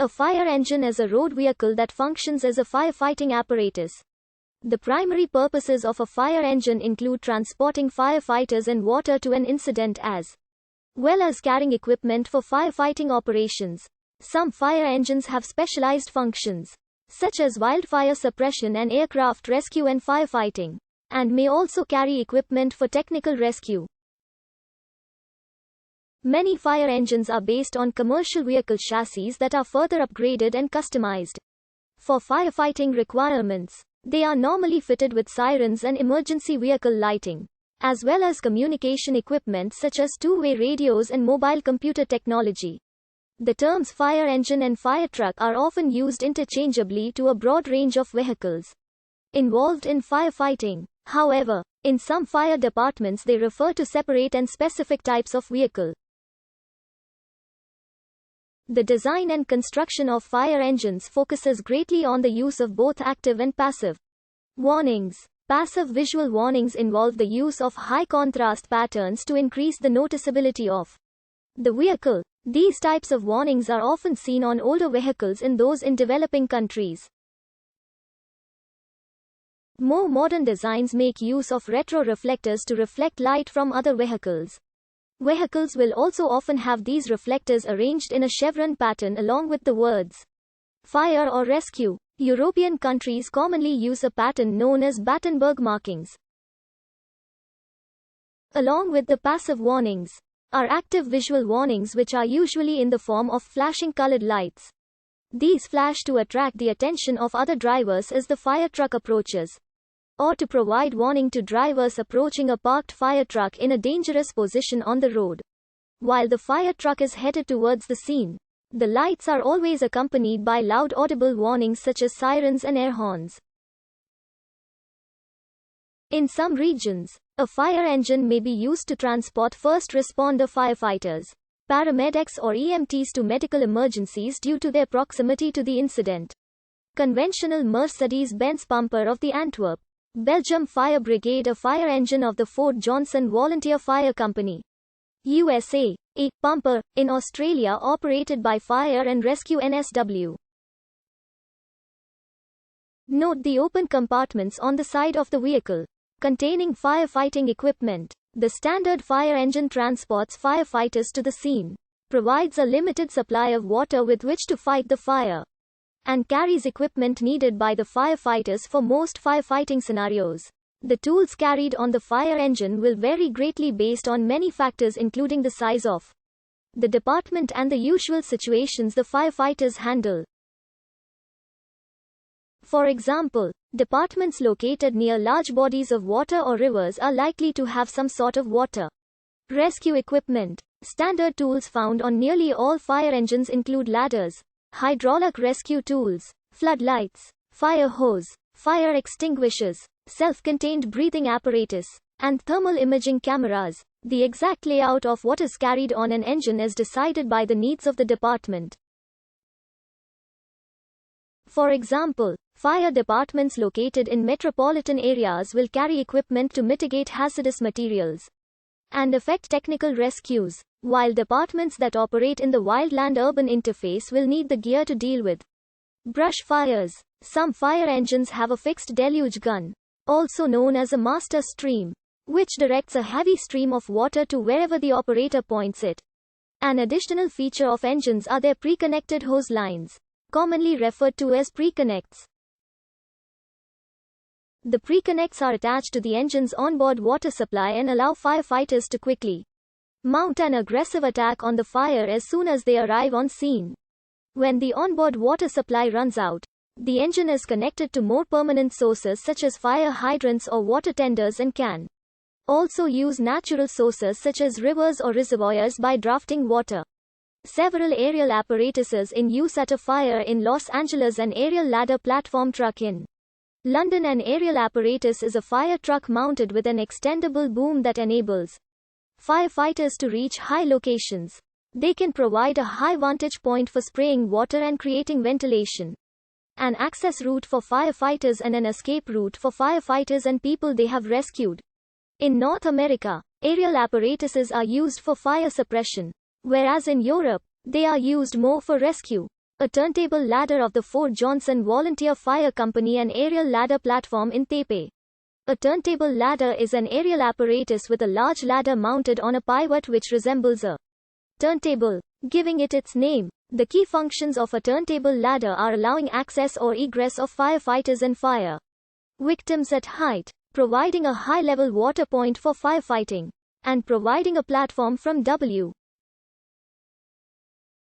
A fire engine is a road vehicle that functions as a firefighting apparatus. The primary purposes of a fire engine include transporting firefighters and water to an incident as well as carrying equipment for firefighting operations. Some fire engines have specialized functions, such as wildfire suppression and aircraft rescue and firefighting, and may also carry equipment for technical rescue. Many fire engines are based on commercial vehicle chassis that are further upgraded and customized for firefighting requirements. They are normally fitted with sirens and emergency vehicle lighting, as well as communication equipment such as two-way radios and mobile computer technology. The terms fire engine and fire truck are often used interchangeably to a broad range of vehicles involved in firefighting. However, in some fire departments they refer to separate and specific types of vehicle. The design and construction of fire engines focuses greatly on the use of both active and passive warnings. Passive visual warnings involve the use of high contrast patterns to increase the noticeability of the vehicle. These types of warnings are often seen on older vehicles in those in developing countries. More modern designs make use of retroreflectors to reflect light from other vehicles. Vehicles will also often have these reflectors arranged in a chevron pattern along with the words fire or rescue. European countries commonly use a pattern known as Battenberg markings. Along with the passive warnings are active visual warnings, which are usually in the form of flashing colored lights. These flash to attract the attention of other drivers as the fire truck approaches, or to provide warning to drivers approaching a parked fire truck in a dangerous position on the road. While the fire truck is headed towards the scene, the lights are always accompanied by loud audible warnings such as sirens and air horns. In some regions, a fire engine may be used to transport first responder firefighters, paramedics or EMTs to medical emergencies due to their proximity to the incident. Conventional Mercedes-Benz pumper of the Antwerp, Belgium Fire Brigade, a fire engine of the Fort Johnson Volunteer Fire Company, USA, a pumper in Australia operated by Fire and Rescue NSW. Note the open compartments on the side of the vehicle containing firefighting equipment. The standard fire engine transports firefighters to the scene, provides a limited supply of water with which to fight the fire, and carries equipment needed by the firefighters for most firefighting scenarios. The tools carried on the fire engine will vary greatly based on many factors, including the size of the department and the usual situations the firefighters handle. For example, departments located near large bodies of water or rivers are likely to have some sort of water rescue equipment. Standard tools found on nearly all fire engines include ladders, hydraulic rescue tools, floodlights, fire hose, fire extinguishers, self-contained breathing apparatus, and thermal imaging cameras. The exact layout of what is carried on an engine is decided by the needs of the department. For example, fire departments located in metropolitan areas will carry equipment to mitigate hazardous materials and effect technical rescues, while departments that operate in the wildland-urban interface will need the gear to deal with brush fires. Some fire engines have a fixed deluge gun, also known as a master stream, which directs a heavy stream of water to wherever the operator points it. An additional feature of engines are their pre-connected hose lines, commonly referred to as pre-connects. The pre-connects are attached to the engine's onboard water supply and allow firefighters to quickly mount an aggressive attack on the fire as soon as they arrive on scene. When the onboard water supply runs out, the engine is connected to more permanent sources such as fire hydrants or water tenders and can also use natural sources such as rivers or reservoirs by drafting water. Several aerial apparatuses in use at a fire in Los Angeles: an aerial ladder platform truck in London. An aerial apparatus is a fire truck mounted with an extendable boom that enables firefighters to reach high locations. They can provide a high vantage point for spraying water and creating ventilation, an access route for firefighters and an escape route for firefighters and people they have rescued. In North America, aerial apparatuses are used for fire suppression, whereas in Europe, they are used more for rescue. A turntable ladder of the Fort Johnson Volunteer Fire Company, an aerial ladder platform in Taipei. A turntable ladder is an aerial apparatus with a large ladder mounted on a pivot which resembles a turntable, giving it its name. The key functions of a turntable ladder are allowing access or egress of firefighters and fire victims at height, providing a high-level water point for firefighting, and providing a platform from W